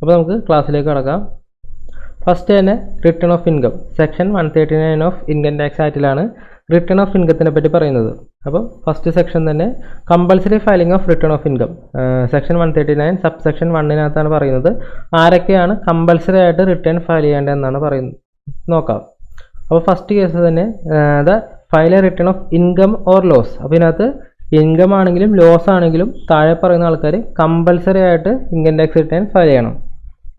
അപ്പോൾ നമുക്ക് ക്ലാസ്സിലേക്ക് കടക്കാം. ഫസ്റ്റ് തന്നെ return of income section 139 of income tax ആക്റ്റിലാണ് റിട്ടേൺ ഓഫ് ഇൻകത്തിനെ പറ്റി പറയുന്നത്. അപ്പോൾ ഫസ്റ്റ് സെക്ഷൻ തന്നെ compulsory filing of return of income section 139 sub section 1-നകത്താണ് പറയുന്നത്. ആരൊക്കെയാണ് കമ്പൽസറി ആയിട്ട് റിട്ടേൺ ഫയൽ ചെയ്യേണ്ടതെന്നാണ് പറയുന്നത്. നോക്കാം. അപ്പോൾ ഫസ്റ്റ് കേസ് തന്നെ the file a return of income or loss. അപ്പോൾ ഇതിനകത്ത് ഇൻകം ആണെങ്കിലും ലോസ് ആണെങ്കിലും താഴെ പറയുന്ന ആൾക്കാർ കമ്പൽസറി ആയിട്ട് ഇൻകം ടാക്സ് റിട്ടേൺ ഫയൽ ചെയ്യണം.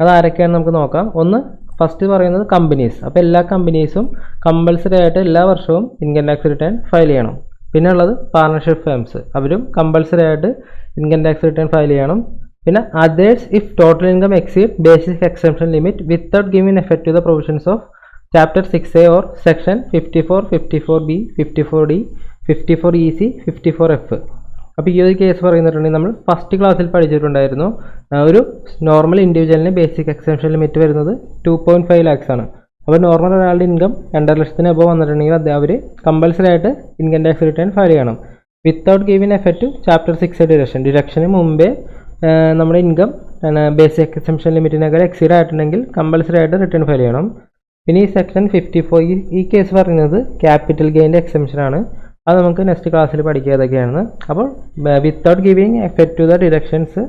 അത് ആരൊക്കെയാണെന്ന് നമുക്ക് നോക്കാം. ഒന്ന് ഫസ്റ്റ് പറയുന്നത് കമ്പനീസ്. അപ്പോൾ എല്ലാ കമ്പനീസും കമ്പൽസറി ആയിട്ട് എല്ലാ വർഷവും ഇൻകം ടാക്സ് റിട്ടേൺ ഫയൽ ചെയ്യണം. പിന്നെ ഉള്ളത് പാർട്ണർഷിപ്പ് ഫേംസ്, അവരും കമ്പൽസറി ആയിട്ട് ഇൻകം ടാക്സ് റിട്ടേൺ ഫയൽ ചെയ്യണം. പിന്നെ others if total income exceed basic exemption limit without giving effect to the provisions of chapter 6A or section 54, 54B, 54D, 54EC, 54F. അപ്പോൾ ഈ ഒരു കേസ് പറയുന്നിട്ടുണ്ടെങ്കിൽ നമ്മൾ first ക്ലാസ്സിൽ പഠിച്ചിട്ടുണ്ടായിരുന്നു. ഒരു നോർമൽ ഇൻഡിവിജ്വലിന് ബേസിക് എക്സംപ്ഷൻ ലിമിറ്റ് വരുന്നത് 2.5 lakhs ആണ്. അപ്പോൾ നോർമൽ ഒരാളുടെ ഇൻകം 2.5 ലക്ഷത്തിന് എബോവ് വന്നിട്ടുണ്ടെങ്കിൽ അവർ കമ്പൽസറി ആയിട്ട് ഇൻകം ടാക്സ് റിട്ടേൺ ഫയൽ ചെയ്യണം. Without giving effect to chapter 6 ഡിഡക്ഷന് മുമ്പേ നമ്മുടെ ഇൻകം ബേസിക് എക്സംപ്ഷൻ ലിമിറ്റിനേക്കാൾ എക്സീഡ് ആയിട്ടുണ്ടെങ്കിൽ കമ്പൽസറി ആയിട്ട് റിട്ടേൺ ഫയൽ ചെയ്യണം. പിന്നെ ഈ സെക്ഷൻ 54 ഈ കേസ് പറയുന്നത് ക്യാപിറ്റൽ ഗെയിൻ്റെ എക്സംഷനാണ്. അത് നമുക്ക് നെക്സ്റ്റ് ക്ലാസ്സിൽ പഠിക്കുക ഏതൊക്കെയാണെന്ന്. അപ്പോൾ without giving effect to the deductions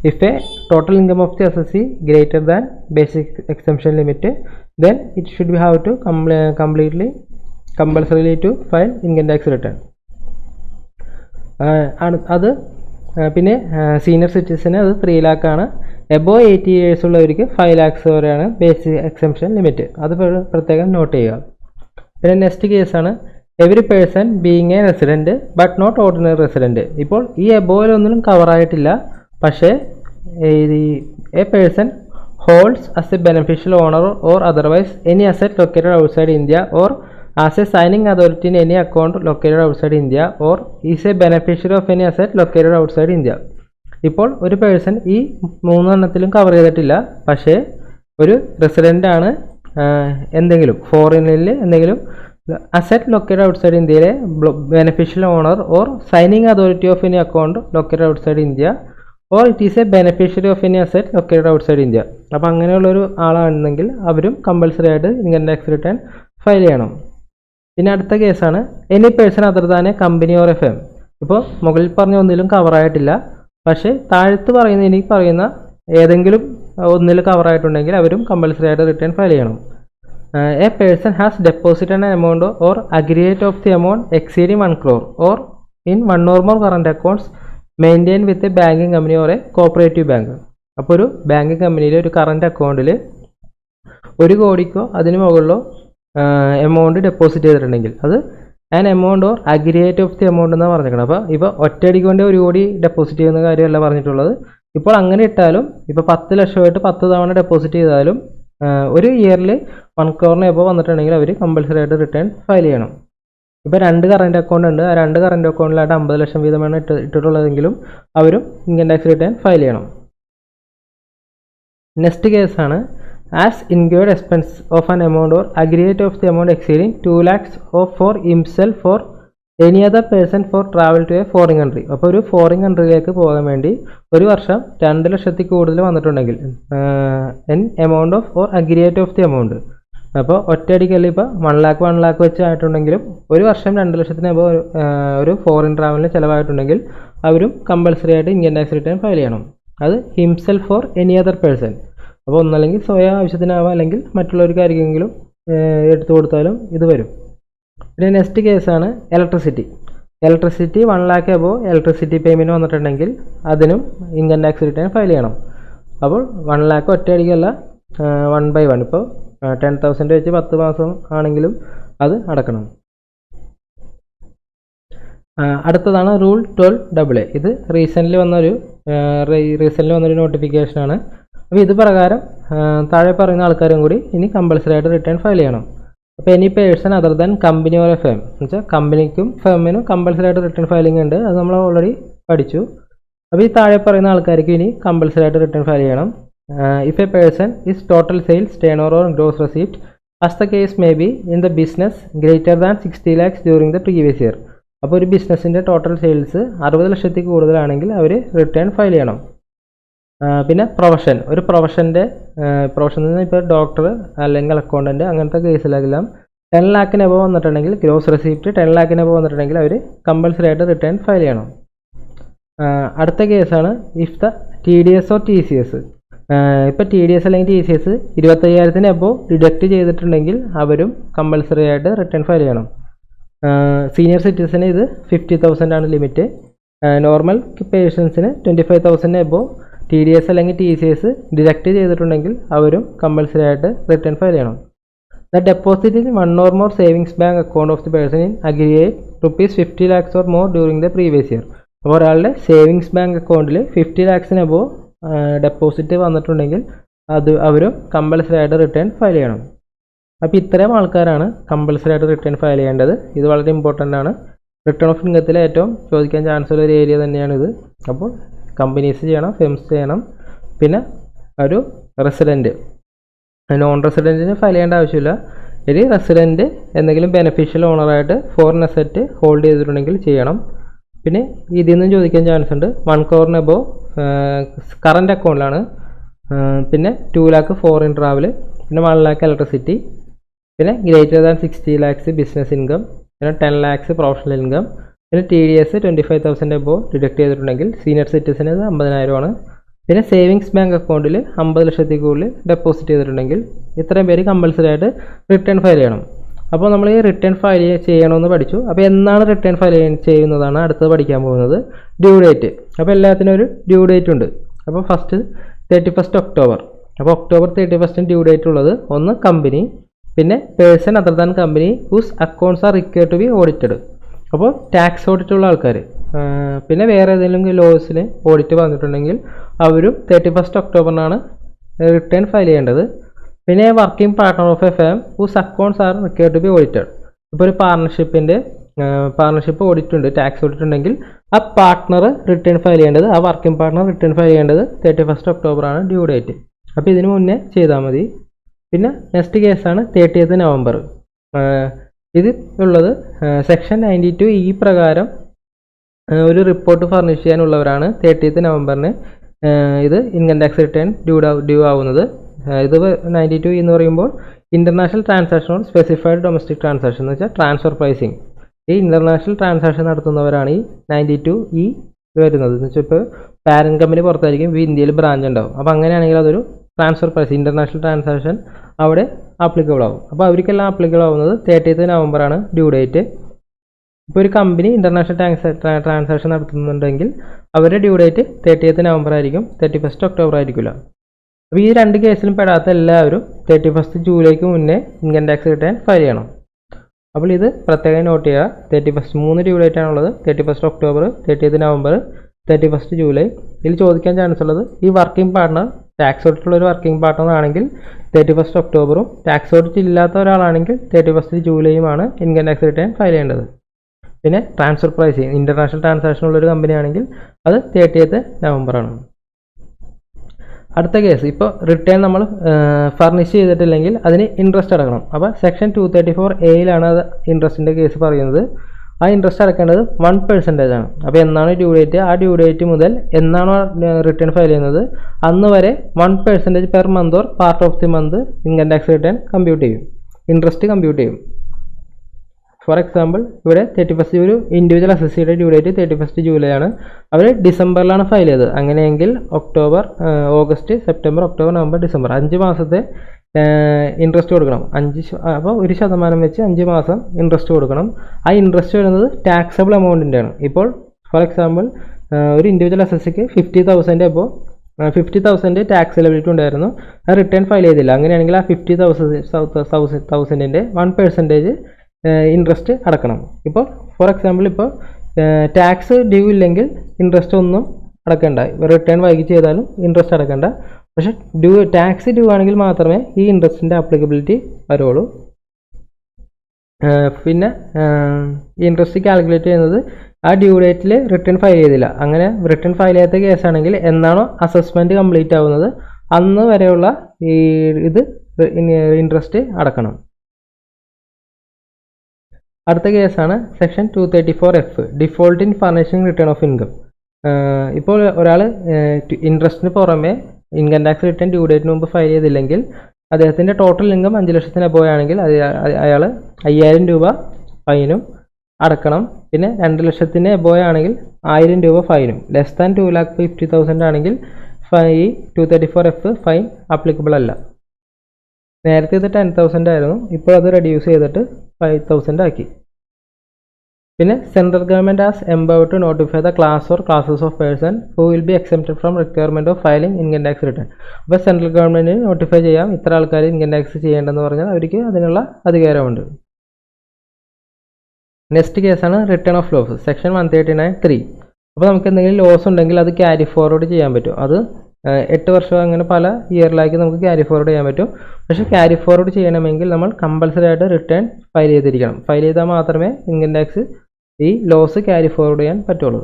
if a total income of the assessee greater than basic exemption limit then it should be have to completely compulsorily to file income tax return. അത് പിന്നെ senior സിറ്റിസന് അത് 3 lakh ആണ്. Above 80 years ഉള്ളവർക്ക് 5 lakhs വരെയാണ് basic exemption limit. അത് പ്രത്യേകം not ചെയ്യുക. പിന്നെ നെക്സ്റ്റ് കേസാണ് every person being a resident but not ordinary resident. ഇപ്പോൾ ഈ എബോയിലൊന്നിലും കവറായിട്ടില്ല. പക്ഷേ a person holds as a beneficial owner or otherwise any asset located outside India or as a signing authority in any account located outside India or is a beneficiary of any asset located outside India. ഇപ്പോൾ ഒരു person ഈ 3 എണ്ണത്തിലും cover ചെയ്തിട്ടില്ല. പക്ഷേ ഒരു resident ആണ്, എന്തെങ്കിലും ഫോറിനിൽ എന്തെങ്കിലും അസറ്റ് ലൊക്കേറ്റഡ് ഔട്ട്സൈഡ് ഇന്ത്യയിലെ beneficial owner or signing authority of any account located outside India or it is a beneficiary of any asset located outside India. അപ്പോൾ അങ്ങനെയുള്ളൊരു ആളാണെന്നെങ്കിൽ അവരും കമ്പൽസറി ആയിട്ട് ഇൻകം ടാക്സ് റിട്ടേൺ ഫയൽ ചെയ്യണം. പിന്നെ അടുത്ത കേസാണ് any person other than A company or A firm. ഇപ്പോൾ മുകളിൽ പറഞ്ഞ ഒന്നിലും കവറായിട്ടില്ല. പക്ഷേ താഴത്ത് പറയുന്ന ഏതെങ്കിലും ഒന്നിൽ കവറായിട്ടുണ്ടെങ്കിൽ അവരും കമ്പൽസറി ആയിട്ട് റിട്ടേൺ ഫയൽ ചെയ്യണം. A person has deposited an amount or aggregate of the amount exceeding 1 crore or in 1 or more current accounts maintain with a banking company or A cooperative bank. അപ്പോൾ ഒരു banking കമ്പനിയിൽ ഒരു current അക്കൗണ്ടിൽ 1 കോടിക്കോ അതിന് മുകളിലോ amount deposit ചെയ്തിട്ടുണ്ടെങ്കിൽ അത് an amount or aggregate of the amount എന്നാണ് പറഞ്ഞിരിക്കണം. അപ്പോൾ ഇപ്പോൾ ഒറ്റയടിക്ക് കൊണ്ട് 1 കോടി ഡെപ്പോസിറ്റ് ചെയ്യുന്ന കാര്യമല്ല പറഞ്ഞിട്ടുള്ളത്. ഇപ്പോൾ അങ്ങനെ ഇട്ടാലും ഇപ്പോൾ 10 ലക്ഷമായിട്ട് 10 തവണ ഡെപ്പോസിറ്റ് ചെയ്താലും ഒരു ഇയറിൽ 1 crore എബോവ് വന്നിട്ടുണ്ടെങ്കിൽ അവർ കമ്പൽസറി ആയിട്ട് റിട്ടേൺ ഫയൽ ചെയ്യണം. ഇപ്പോൾ 2 കറണ്ട് അക്കൗണ്ട് ഉണ്ട്. ആ 2 കറണ്ട് അക്കൗണ്ടിലായിട്ട് 50 ലക്ഷം വീതമാണ് ഇട്ടിട്ടുള്ളതെങ്കിലും അവരും ഇൻകം ടാക്സ് റിട്ടേൺ ഫയൽ ചെയ്യണം. നെക്സ്റ്റ് കേസാണ് as incurred expense of an amount or aggregate of the amount exceeding 2 lakhs of for himself for any other person for travel to a foreign country. അപ്പോൾ ഒരു foreign കൺട്രിയിലേക്ക് പോകാൻ വേണ്ടി ഒരു വർഷം 2 ലക്ഷത്തിൽ കൂടുതൽ വന്നിട്ടുണ്ടെങ്കിൽ amount of or aggregate of the amount. അപ്പോൾ ഒറ്റയടിക്കല്ല ഇപ്പോൾ 1 lakh വെച്ച് ആയിട്ടുണ്ടെങ്കിലും ഒരു വർഷം 2 ലക്ഷത്തിന് ഒരു ഫോറിൻ ട്രാവലിന് ചിലവായിട്ടുണ്ടെങ്കിൽ അവരും കമ്പൽസറി ആയിട്ട് ഇൻകം ടാക്സ് റിട്ടേൺ ഫയൽ ചെയ്യണം. അത് himself for any other person. അപ്പോൾ ഒന്നല്ലെങ്കിൽ സ്വയം ആവശ്യത്തിനാവാം, അല്ലെങ്കിൽ മറ്റുള്ളവർക്ക് ആർക്കെങ്കിലും എടുത്തു കൊടുത്താലും ഇത് വരും. പിന്നെ നെക്സ്റ്റ് കേസാണ് electricity. 1 lakh above electricity payment വന്നിട്ടുണ്ടെങ്കിൽ അതിനും ഇൻകം ടാക്സ് റിട്ടേൺ ഫയൽ ചെയ്യണം. അപ്പോൾ 1 lakh ഒറ്റയടിക്കല്ല, 1 by 1. ഇപ്പോൾ 10,000 വെച്ച് 10 മാസം ആണെങ്കിലും അത് അടക്കണം. അടുത്തതാണ് റൂൾ 12AA. ഇത് റീസെൻ്റ്ലി വന്നൊരു നോട്ടിഫിക്കേഷനാണ്. അപ്പോൾ ഇത് പ്രകാരം താഴെ പറയുന്ന ആൾക്കാരും കൂടി ഇനി കമ്പൽസറി ആയിട്ട് റിട്ടേൺ ഫയൽ ചെയ്യണം. അപ്പോൾ any person other than company or A firm എന്ന് വെച്ചാൽ കമ്പനിക്കും ഫേമിനും കമ്പൽസറി ആയിട്ട് റിട്ടേൺ ഫയലിംഗ് ഉണ്ട്. അത് നമ്മൾ ഓൾറെഡി പഠിച്ചു. അപ്പോൾ ഈ താഴെ പറയുന്ന ആൾക്കാർക്ക് ഇനി കമ്പൽസറി ആയിട്ട് റിട്ടേൺ ഫയൽ ചെയ്യണം. If A person is total sales turn over or gross receipt as the case may be in the business greater than 60 lakhs during the previous year. അപ്പോൾ ഒരു ബിസിനസ്സിൻ്റെ ടോട്ടൽ സെയിൽസ് 60 ലക്ഷത്തിൽ കൂടുതലാണെങ്കിൽ അവർ return file ചെയ്യണം. പിന്നെ profession, ഒരു പ്രൊഫഷനിൽ നിന്ന് ഇപ്പോൾ ഡോക്ടർ അല്ലെങ്കിൽ അക്കൗണ്ടൻറ്റ് അങ്ങനത്തെ കേസിലെല്ലാം 10 lakhന് എബവ് വന്നിട്ടുണ്ടെങ്കിൽ, ഗ്രോസ് റെസിപ്റ്റ് 10 lakhന് എബവ് വന്നിട്ടുണ്ടെങ്കിൽ അവർ കമ്പൽസറി ആയിട്ട് റിട്ടേൺ ഫയൽ ചെയ്യണം. അടുത്ത കേസാണ് if the TDS or TCS. ഇപ്പോൾ TDS അല്ലെങ്കിൽ TCS 25,000 എബവ് ഡിഡക്റ്റ് ചെയ്തിട്ടുണ്ടെങ്കിൽ അവരും കമ്പൽസറി ആയിട്ട് റിട്ടേൺ ഫയൽ ചെയ്യണം. സീനിയർ സിറ്റിസന് ഇത് 50,000 ആണ് ലിമിറ്റ്. നോർമൽ പേഷ്യൻസിന് 25,000 എബവ് TDS അല്ലെങ്കിൽ TCS ഡിഡക്റ്റ് ചെയ്തിട്ടുണ്ടെങ്കിൽ അവരും കമ്പൽസറി ആയിട്ട് റിട്ടേൺ ഫയൽ ചെയ്യണം. The deposit in one or more savings bank account of the person in aggregate ₹50 lakhs or more during the previous year. അപ്പോൾ ഒരാളുടെ സേവിങ്സ് ബാങ്ക് അക്കൗണ്ടിൽ 50 lakhsന് above deposit വന്നിട്ടുണ്ടെങ്കിൽ അവരും കമ്പൽസറി ആയിട്ട് റിട്ടേൺ ഫയൽ ചെയ്യണം. അപ്പോൾ ഇത്രയും ആൾക്കാരാണ് കമ്പൽസറി ആയിട്ട് റിട്ടേൺ ഫയൽ ചെയ്യേണ്ടത്. ഇത് വളരെ ഇമ്പോർട്ടൻ്റ് ആണ്. റിട്ടേൺ ഓഫ് ഇൻകത്തിൽ ഏറ്റവും ചോദിക്കാൻ ചാൻസ് ഉള്ള ഒരു ഏരിയ തന്നെയാണിത്. അപ്പോൾ കമ്പനീസ് ചെയ്യണം, ഫിംസ് ചെയ്യണം, പിന്നെ ഒരു റെസിഡൻറ്റ്. നോൺ റെസിഡൻറ്റിന് ഫയൽ ചെയ്യേണ്ട ആവശ്യമില്ല. ഒരു റെസിഡൻറ്റ് എന്തെങ്കിലും ബെനിഫിഷ്യൽ ഓണറായിട്ട് ഫോറിൻ അസറ്റ് ഹോൾഡ് ചെയ്തിട്ടുണ്ടെങ്കിൽ ചെയ്യണം. പിന്നെ ഇതിൽ നിന്നും ചോദിക്കാൻ ചാൻസ് ഉണ്ട്. 1 crore എബവ് കറൻറ്റ് അക്കൗണ്ടിലാണ്. പിന്നെ 2 lakh ഫോറിൻ ട്രാവൽ, പിന്നെ 1 lakh ഇലക്ട്രിസിറ്റി, പിന്നെ greater than 60 lakhs business income, പിന്നെ 10 lakhs പ്രൊഫഷണൽ ഇൻകം, പിന്നെ TDS 25,000 എബവ് ഡിഡക്റ്റ് ചെയ്തിട്ടുണ്ടെങ്കിൽ സീനിയർ സിറ്റിസന് 50,000 പിന്നെ സേവിങ്സ് ബാങ്ക് അക്കൗണ്ടിൽ 50 ലക്ഷത്തിൽ കൂടുതൽ ഡെപ്പോസിറ്റ് ചെയ്തിട്ടുണ്ടെങ്കിൽ ഇത്രയും പേര് കമ്പൽസറി ആയിട്ട് റിട്ടേൺ ഫയൽ ചെയ്യണം. അപ്പോൾ നമ്മൾ ഈ റിട്ടേൺ ഫയൽ ചെയ്യണമെന്ന് പഠിച്ചു. അപ്പോൾ എന്നാണ് റിട്ടേൺ ഫയൽ ചെയ്യുന്നതാണ് അടുത്തത് പഠിക്കാൻ പോകുന്നത്, ഡ്യൂ ഡേറ്റ്. അപ്പോൾ എല്ലാത്തിനും ഒരു ഡ്യൂ ഡേറ്റ് ഉണ്ട്. അപ്പോൾ ഫസ്റ്റ് 31st October. അപ്പോൾ October 31st ഡ്യൂ ഡേറ്റ് ഉള്ളത് ഒന്ന് കമ്പനി, പിന്നെ person other than company whose accounts are required to be audited. അപ്പോൾ ടാക്സ് ഓഡിറ്റ് ഉള്ള ആൾക്കാർ, പിന്നെ വേറെ ഏതെങ്കിലും ലോസിന് ഓഡിറ്റ് വന്നിട്ടുണ്ടെങ്കിൽ അവരും 31st October റിട്ടേൺ ഫയൽ ചെയ്യേണ്ടത്. പിന്നെ working partner of a firm whose accounts are required to be audited. ഇപ്പോൾ ഒരു പാർട്ണർഷിപ്പ് ഓഡിറ്റ് ഉണ്ട്, ടാക്സ് ഓഡിറ്റ് ഉണ്ടെങ്കിൽ ആ പാർട്ട്ണർ റിട്ടേൺ ഫയൽ ചെയ്യേണ്ടത്, ആ വർക്കിംഗ് പാർട്ണർ റിട്ടേൺ ഫയൽ ചെയ്യേണ്ടത് 31st October ഡ്യൂ ഡേറ്റ്. അപ്പോൾ ഇതിന് മുന്നേ ചെയ്താൽ മതി. പിന്നെ നെക്സ്റ്റ് കേസാണ് 30th November. ഇത് ഉള്ളത് സെക്ഷൻ 92E പ്രകാരം ഒരു റിപ്പോർട്ട് ഫർണിഷ് ചെയ്യാനുള്ളവരാണ് 30th November ഇത് ഇൻകം ടാക്സ് റിട്ടേൺ ഡ്യൂ ആവുന്നത്. ഇത് 92E എന്ന് പറയുമ്പോൾ international transaction on specified domestic transaction എന്ന് വെച്ചാൽ ട്രാൻസ്ഫർ പ്രൈസിങ്. ഈ ഇൻ്റർനാഷണൽ ട്രാൻസാക്ഷൻ നടത്തുന്നവരാണ് ഈ 92E വരുന്നത്. എന്ന് വെച്ചാൽ ഇപ്പോൾ പാരൻറ്റ് കമ്പനി പുറത്തായിരിക്കും, ഇന്ത്യയിൽ ബ്രാഞ്ച് ഉണ്ടാവും. അപ്പോൾ അങ്ങനെയാണെങ്കിൽ അതൊരു ട്രാൻസ്ഫർ പ്രൈസ്, ഇൻ്റർനാഷണൽ ട്രാൻസാക്ഷൻ അവിടെ ആപ്ലിക്കബിൾ ആവും. അപ്പോൾ അവർക്കെല്ലാം ആപ്ലിക്കബിൾ ആവുന്നത് 30th November ഡ്യൂ ഡേറ്റ്. ഇപ്പോൾ ഒരു കമ്പനി ഇൻ്റർനാഷണൽ ട്രാൻസാക്ഷൻ നടത്തുന്നുണ്ടെങ്കിൽ അവരുടെ ഡ്യൂ ഡേറ്റ് 30th November ആയിരിക്കും, 31st October ആയിരിക്കില്ല. അപ്പോൾ ഈ രണ്ട് കേസിലും പെടാത്ത എല്ലാവരും 31st July മുന്നേ ഇൻകം ടാക്സ് റിട്ടേൺ ഫയൽ ചെയ്യണം. അപ്പോൾ ഇത് പ്രത്യേകം നോട്ട് ചെയ്യുക. 31st 3 ഡ്യൂ ഡേറ്റ് ആണുള്ളത്, 31st October, 30th November, 31st July. ഇതിൽ ചോദിക്കാൻ ചാൻസ് ഉള്ളത് ഈ വർക്കിംഗ് പാർട്ണർ ടാക്സ് ഓഡിറ്റ് ഉള്ള ഒരു വർക്കിംഗ് പാർട്ണർ ആണെങ്കിൽ 31st October, ടാക്സ് ഓഡിറ്റ് ഇല്ലാത്ത ഒരാളാണെങ്കിൽ 31st July income tax return file ചെയ്യേണ്ടത്. പിന്നെ ട്രാൻസ്ഫർ പ്രൈസിങ് ഇൻ്റർനാഷണൽ ട്രാൻസാക്ഷൻ ഉള്ളൊരു കമ്പനി ആണെങ്കിൽ അത് 30th November. അടുത്ത കേസ്, ഇപ്പോൾ റിട്ടേൺ നമ്മൾ ഫർണിഷ് ചെയ്തിട്ടില്ലെങ്കിൽ അതിന് ഇൻട്രസ്റ്റ് അടക്കണം. അപ്പോൾ സെക്ഷൻ 234A അത് ഇൻട്രസ്റ്റിൻ്റെ കേസ് പറയുന്നത്. ആ ഇൻട്രസ്റ്റ് അടക്കേണ്ടത് 1% ആണ്. അപ്പോൾ എന്നാണ് ഡ്യൂ ഡേറ്റ്, ആ ഡ്യൂ ഡേറ്റ് മുതൽ എന്നാണോ റിട്ടേൺ ഫയൽ ചെയ്യുന്നത് അന്ന് വരെ 1% per month or part of the month income tax return compute ചെയ്യും, ഇൻട്രസ്റ്റ് കമ്പ്യൂട്ട് ചെയ്യും. ഫോർ എക്സാമ്പിൾ ഇവിടെ 31st ഒരു ഇൻഡിവിജ്വൽ അസസിയുടെ ഡ്യൂ ഡേറ്റ് 31st July ആണ്. അവർ ഡിസംബറിലാണ് ഫയൽ ചെയ്തത്. അങ്ങനെയെങ്കിൽ October, August, September, October, November, December 5 മാസത്തെ ഇൻട്രസ്റ്റ് കൊടുക്കണം. 5 അപ്പോൾ 1% വെച്ച് 5 മാസം ഇൻട്രസ്റ്റ് കൊടുക്കണം. ആ ഇൻട്രസ്റ്റ് വരുന്നത് ടാക്സബിൾ എമൗണ്ടിൻ്റെ ആണ്. ഇപ്പോൾ ഫോർ എക്സാമ്പിൾ ഒരു ഇൻഡിവിജ്വൽ അസസിക്ക് 50,000 അപ്പോൾ 50,000 ടാക്സ് എലിജിബിലിറ്റി ഉണ്ടായിരുന്നു, അത് റിട്ടേൺ ഫയൽ ചെയ്തില്ല. അങ്ങനെയാണെങ്കിൽ ആ 50,000ൻ്റെ 1% ഇൻട്രസ്റ്റ് അടക്കണം. ഇപ്പോൾ ഫോർ എക്സാമ്പിൾ ഇപ്പോൾ ടാക്സ് ഡ്യൂ ഇല്ലെങ്കിൽ ഇൻട്രസ്റ്റ് ഒന്നും അടക്കണ്ട, റിട്ടേൺ വൈകി ചെയ്താലും ഇൻട്രസ്റ്റ് അടക്കണ്ട. പക്ഷേ ടാക്സ് ഡ്യൂ ആണെങ്കിൽ മാത്രമേ ഈ ഇൻട്രസ്റ്റിൻ്റെ ആപ്ലിക്കബിലിറ്റി വരുള്ളൂ. പിന്നെ ഈ ഇൻട്രസ്റ്റ് കാൽക്കുലേറ്റ് ചെയ്യുന്നത് ആ ഡ്യൂ ഡേറ്റിൽ റിട്ടേൺ ഫയൽ ചെയ്തില്ല. അങ്ങനെ റിട്ടേൺ ഫയൽ ചെയ്യാത്ത കേസാണെങ്കിൽ എന്നാണോ അസസ്മെൻറ്റ് കംപ്ലീറ്റ് ആവുന്നത് അന്ന് വരെയുള്ള ഇത് ഇൻട്രസ്റ്റ് അടക്കണം. അടുത്ത കേസാണ് section 234F default in furnishing return of income. ഇപ്പോൾ ഒരാൾ ഇൻട്രസ്റ്റിന് പുറമെ ഇൻകം ടാക്സ് റിട്ടേൺ ഡ്യൂ ഡേറ്റിന് മുമ്പ് ഫയൽ ചെയ്തില്ലെങ്കിൽ അദ്ദേഹത്തിൻ്റെ ടോട്ടൽ ഇൻകം 5 ലക്ഷത്തിന് അബോവ് ആണെങ്കിൽ അയാൾ 5000 രൂപ ഫൈനും അടക്കണം. പിന്നെ 2 ലക്ഷത്തിന് എബോവ് ആണെങ്കിൽ 1000 രൂപ ഫൈനും. ലെസ് ദാൻ 2,50,000 ആണെങ്കിൽ ഈ 234F ഫൈൻ ആപ്ലിക്കബിൾ അല്ല. നേരത്തെ ഇത് 10,000 ആയിരുന്നു, ഇപ്പോൾ അത് റെഡ്യൂസ് ചെയ്തിട്ട് 5,000 ആക്കി. പിന്നെ central government has empowered to notify the class or classes of person who will be excepted from requirement of filing income tax return. അപ്പോൾ സെൻട്രൽ ഗവൺമെൻറ്റിന് നോട്ടിഫൈ ചെയ്യാം ഇത്ര ആൾക്കാർ ഇൻകം ടാക്സ് ചെയ്യേണ്ടതെന്ന് പറഞ്ഞാൽ അവർക്ക് അതിനുള്ള അധികാരമുണ്ട്. നെക്സ്റ്റ് കേസാണ് റിട്ടേൺ ഓഫ് ലോസ്, സെക്ഷൻ 139(3). അപ്പോൾ നമുക്ക് എന്തെങ്കിലും ലോസ് ഉണ്ടെങ്കിൽ അത് ക്യാരി ഫോർവേഡ് ചെയ്യാൻ പറ്റും. അത് 8 വർഷം അങ്ങനെ പല ഇയറിലാക്കി നമുക്ക് ക്യാരി ഫോർവേഡ് ചെയ്യാൻ പറ്റും. പക്ഷേ ക്യാരി ഫോർവേഡ് ചെയ്യണമെങ്കിൽ നമ്മൾ കമ്പൽസറി ആയിട്ട് റിട്ടേൺ ഫയൽ ചെയ്തിരിക്കണം. ഫയൽ ചെയ്താൽ മാത്രമേ ഇൻകം ടാക്സ് ഈ ലോസ് ക്യാരി ഫോർവേഡ് ചെയ്യാൻ പറ്റുള്ളൂ.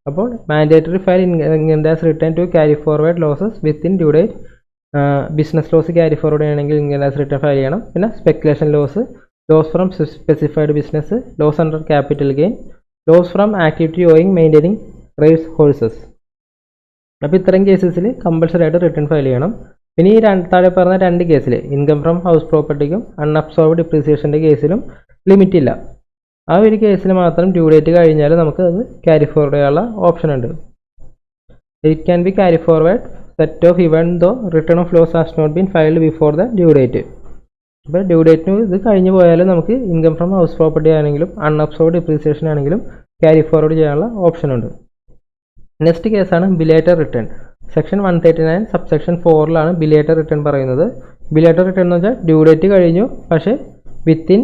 അപ്പോൾ mandatory file income tax return to carry forward losses within due date. Business loss carry forward ചെയ്യണമെങ്കിൽ ഇൻകം ടാക്സ് റിട്ടേൺ ഫയൽ ചെയ്യണം. പിന്നെ speculation loss, loss from specified business, loss under capital gain, loss from activity owning maintaining race horses. അപ്പോൾ ഇത്തരം കേസസിൽ compulsory ആയിട്ട് return file ചെയ്യണം. പിന്നെ ഈ താഴെ പറഞ്ഞ 2 കേസിൽ ഇൻകം ഫ്രം ഹൗസ് പ്രോപ്പർട്ടിക്കും അൺഅബ്സോർബ്ഡ് ഡിപ്രീസിയേഷൻ്റെ കേസിലും ലിമിറ്റ് ഇല്ല. ആ ഒരു കേസിൽ മാത്രം ഡ്യൂ ഡേറ്റ് കഴിഞ്ഞാൽ നമുക്ക് അത് ക്യാരി ഫോർവേഡ് ചെയ്യാനുള്ള ഓപ്ഷൻ ഉണ്ട്. It can be carry forward set off even though return of loss has not been filed before the due date. അപ്പോൾ ഡ്യൂ ഡേറ്റിന് ഇത് കഴിഞ്ഞ് പോയാലും നമുക്ക് ഇൻകം ഫ്രം ഹൗസ് പ്രോപ്പർട്ടി ആണെങ്കിലും അൺഅബ്സോർബ്ഡ് ഡിപ്രീസിയേഷൻ ആണെങ്കിലും ക്യാരി ഫോർവേഡ് ചെയ്യാനുള്ള ഓപ്ഷൻ ഉണ്ട്. നെക്സ്റ്റ് കേസാണ് ബിലേറ്റഡ് റിട്ടേൺ, സെക്ഷൻ 139 സബ്സെക്ഷൻ 4ലാണ് ബിലേറ്റഡ് റിട്ടേൺ പറയുന്നത്. ബിലേറ്റഡ് റിട്ടേൺ എന്ന് വെച്ചാൽ ഡ്യൂ ഡേറ്റ് കഴിഞ്ഞു പക്ഷേ within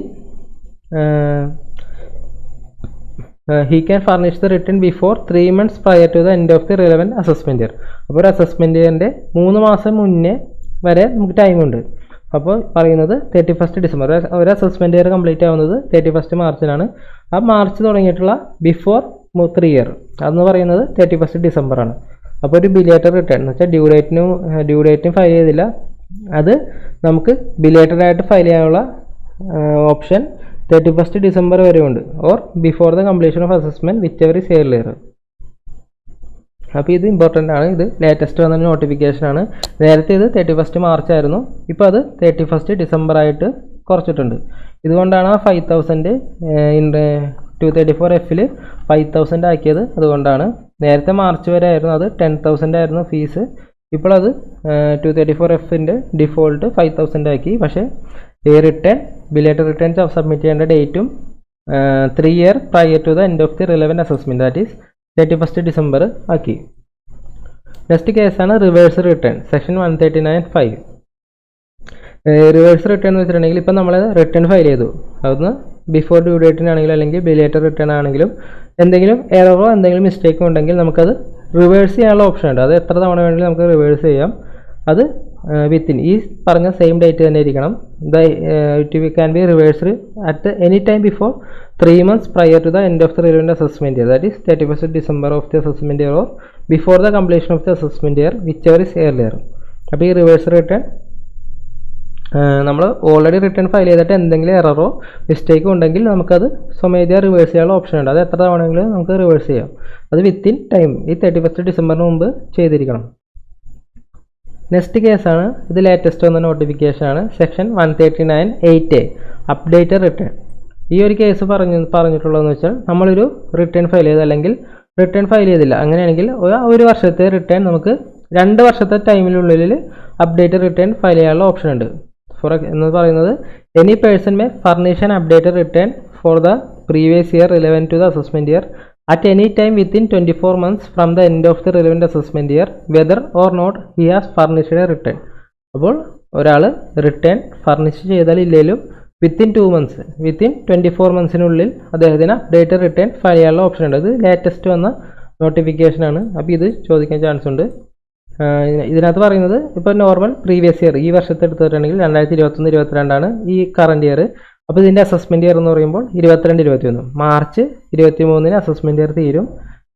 he can furnish the return before 3 months prior to the end of the relevant assessment year. അപ്പോൾ ഒരു അസസ്മെൻറ്റ് ഇയറിൻ്റെ 3 മാസം മുന്നേ വരെ നമുക്ക് ടൈമുണ്ട്. അപ്പോൾ പറയുന്നത് 31 ഡിസംബർ. ഒരു അസസ്മെൻറ്റ് ഇയർ കംപ്ലീറ്റ് ആവുന്നത് 31 മാർച്ചിനാണ്. ആ മാർച്ച് തുടങ്ങിയിട്ടുള്ള ബിഫോർ 3 ഇയർ അതെന്ന് പറയുന്നത് 31 ഡിസംബറാണ്. അപ്പോൾ ഒരു ബിലേറ്റഡ് റിട്ടേൺ എന്ന് വെച്ചാൽ ഡ്യൂ ഡേറ്റിന് ഫയൽ ചെയ്തില്ല, അത് നമുക്ക് ബിലേറ്റഡ് ആയിട്ട് ഫയൽ ചെയ്യാനുള്ള ഓപ്ഷൻ 31 ഡിസംബർ വരെ ഉണ്ട്. Or before the completion of assessment which ever is earlier. അപ്പോൾ ഇത് ഇമ്പോർട്ടൻ്റ് ആണ്. ഇത് ലേറ്റസ്റ്റ് വന്ന നോട്ടിഫിക്കേഷനാണ്. നേരത്തെ ഇത് 31 മാർച്ച് ആയിരുന്നു, ഇപ്പോൾ അത് 31 ഡിസംബർ ആയിട്ട് കുറച്ചിട്ടുണ്ട്. ഇതുകൊണ്ടാണ് ആ 5,000 234Fൽ 5,000 ആക്കിയത്. അതുകൊണ്ടാണ് നേരത്തെ മാർച്ച് വരെ ആയിരുന്നു, അത് 10,000 ആയിരുന്നു ഫീസ്. ഇപ്പോൾ അത് 234Fൻ്റെ ഡിഫോൾട്ട് 5,000 ആക്കി. പക്ഷേ ഈ റിട്ടേൺ ബിലേറ്റഡ് റിട്ടേൺ സബ്മിറ്റ് ചെയ്യേണ്ട ഡേറ്റും 3 year prior to the end of the relevant assessment, that is 31 December ആക്കി. നെക്സ്റ്റ് കേസാണ് reverse return, section 139(5). Reverse return എന്ന് വെച്ചിട്ടുണ്ടെങ്കിൽ ഇപ്പം നമ്മൾ റിട്ടേൺ ഫയൽ ചെയ്തു, അതൊന്ന് ബിഫോർ ഡ്യൂ ഡേറ്റിനാണെങ്കിലും അല്ലെങ്കിൽ ബിലേറ്റഡ് റിട്ടേൺ ആണെങ്കിലും എന്തെങ്കിലും എററോ എന്തെങ്കിലും മിസ്റ്റേക്കോ ഉണ്ടെങ്കിൽ നമുക്കത് റിവേഴ്സ് ചെയ്യാനുള്ള ഓപ്ഷൻ ഉണ്ട്. അത് എത്ര തവണ വേണമെങ്കിലും നമുക്ക് റിവേഴ്സ് ചെയ്യാം. അത് വിത്തിൻ ഈ പറഞ്ഞ സെയിം ഡേറ്റ് തന്നെ ഇരിക്കണം. It can B reversed at any time before 3 months prior to the end of the relevant assessment year, that is 31st December of the assessment year or before the completion of the assessment year, whichever is earlier. അപ്പോൾ ഈ reverse return നമ്മൾ already return file ചെയ്തിട്ട് എന്തെങ്കിലും എററോ മിസ്റ്റേക്കോ ഉണ്ടെങ്കിൽ നമുക്കത് സ്വമേധയാ reverse ചെയ്യാനുള്ള option ഉണ്ട്. അത് എത്ര തവണയെങ്കിലും നമുക്ക് റിവേഴ്സ് ചെയ്യാം. അത് വിത്തിൻ ടൈം ഈ 31st ഡിസംബറിന് മുമ്പ് ചെയ്തിരിക്കണം. നെക്സ്റ്റ് കേസാണ്, ഇത് ലേറ്റസ്റ്റ് വന്ന നോട്ടിഫിക്കേഷനാണ്, സെക്ഷൻ 139(8)A അപ്ഡേറ്റഡ് റിട്ടേൺ. ഈ ഒരു കേസ് പറഞ്ഞിട്ടുള്ളതെന്ന് വെച്ചാൽ നമ്മളൊരു റിട്ടേൺ ഫയൽ ചെയ്ത് അല്ലെങ്കിൽ റിട്ടേൺ ഫയൽ ചെയ്തില്ല, അങ്ങനെയാണെങ്കിൽ ഒരു വർഷത്തെ റിട്ടേൺ നമുക്ക് 2 വർഷത്തെ ടൈമിനുള്ളിൽ അപ്ഡേറ്റഡ് റിട്ടേൺ ഫയൽ ചെയ്യാനുള്ള ഓപ്ഷൻ ഉണ്ട്. എന്ന് പറയുന്നത് any person may furnish an updated return for the previous year relevant to the assessment year at any time within 24 months from the end of the relevant assessment year whether or not he has furnished a return. അപ്പോൾ ഒരാൾ return furnish ചെയ്താൽ ഇല്ലെങ്കിലും within 2 months within 24 monthsനുള്ളിൽ അദ്ദേഹത്തിന് updated return file ചെയ്യാനുള്ള option ഉണ്ട്. ഇത് latest വന്ന നോട്ടിഫിക്കേഷനാണ്. അപ്പോൾ ഇത് ചോദിക്കാൻ ചാൻസ് ഉണ്ട്. ഇതിനകത്ത് പറയുന്നത് ഇപ്പോൾ നോർമൽ പ്രീവിയസ് ഇയർ ഈ വർഷത്തെ എടുത്തിട്ടുണ്ടെങ്കിൽ 2021-22 ഈ കറണ്ട് ഇയർ. അപ്പോൾ ഇതിൻ്റെ അസസ്മെൻറ്റ് ഇയർ എന്ന് പറയുമ്പോൾ 22-23 മാർച്ച് 23 അസസ്മെൻറ്റ് ഇയർ തീരും.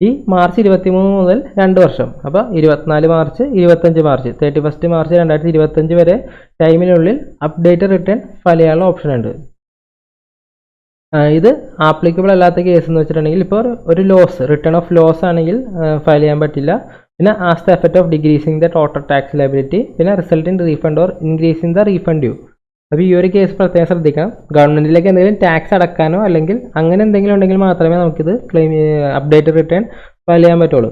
ഈ മാർച്ച് 23 മുതൽ 2 വർഷം, അപ്പോൾ 24 മാർച്ച് 25 മാർച്ച് 31 മാർച്ച് 2025 വരെ ടൈമിനുള്ളിൽ അപ്ഡേറ്റ് റിട്ടേൺ ഫയൽ ചെയ്യാനുള്ള ഓപ്ഷൻ ഉണ്ട്. ഇത് ആപ്ലിക്കബിൾ അല്ലാത്ത കേസ് എന്ന് വെച്ചിട്ടുണ്ടെങ്കിൽ ഇപ്പോൾ ഒരു ലോസ് റിട്ടേൺ ഓഫ് ലോസ് ആണെങ്കിൽ ഫയൽ ചെയ്യാൻ പറ്റില്ല. പിന്നെ as the effect of decreasing the total tax liability, പിന്നെ result in refund or increasing the refund due. അപ്പോൾ ഈ ഒരു കേസ് പ്രത്യേകം ശ്രദ്ധിക്കണം. ഗവൺമെൻറ്റിലേക്ക് എന്തെങ്കിലും ടാക്സ് അടക്കാനോ അല്ലെങ്കിൽ അങ്ങനെ എന്തെങ്കിലും ഉണ്ടെങ്കിൽ മാത്രമേ നമുക്കിത് ക്ലെയിം അപ്ഡേറ്റ് റിട്ടേൺ ഫയൽ ചെയ്യാൻ പറ്റുള്ളൂ.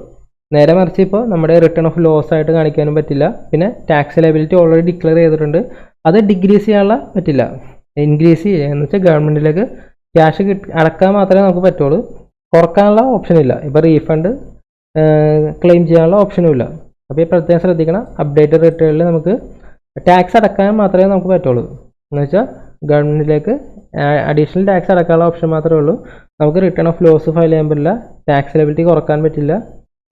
നേരെ മറിച്ച് ഇപ്പോൾ നമ്മുടെ റിട്ടേൺ ഓഫ് ലോസ് ആയിട്ട് കാണിക്കാനും പറ്റില്ല. പിന്നെ ടാക്സ് ലയബിലിറ്റി ഓൾറെഡി ഡിക്ലെയർ ചെയ്തിട്ടുണ്ട്, അത് ഡിക്രീസ് ചെയ്യാനുള്ള പറ്റില്ല. ഇൻക്രീസ് ചെയ്യുക എന്ന് വെച്ചാൽ ഗവൺമെൻറ്റിലേക്ക് ക്യാഷ് അടക്കാൻ മാത്രമേ നമുക്ക് പറ്റുള്ളൂ. കുറക്കാനുള്ള ഓപ്ഷനില്ല. ഇപ്പോൾ റീഫണ്ട് ക്ലെയിം ചെയ്യാനുള്ള ഓപ്ഷനും ഇല്ല. അപ്പോൾ ഈ പ്രത്യേകം ശ്രദ്ധിക്കണം. അപ്ഡേറ്റഡ് റിട്ടേണിൽ നമുക്ക് ടാക്സ് അടക്കാൻ മാത്രമേ നമുക്ക് പറ്റുള്ളൂ. എന്ന് വെച്ചാൽ ഗവൺമെൻറ്റിലേക്ക് അഡീഷണൽ ടാക്സ് അടക്കാനുള്ള ഓപ്ഷൻ മാത്രമേ ഉള്ളൂ. നമുക്ക് റിട്ടേൺ ഓഫ് ലോസ് ഫയൽ ചെയ്യാൻ പറ്റില്ല, ടാക്സ് ലയബിലിറ്റി കുറക്കാൻ പറ്റില്ല.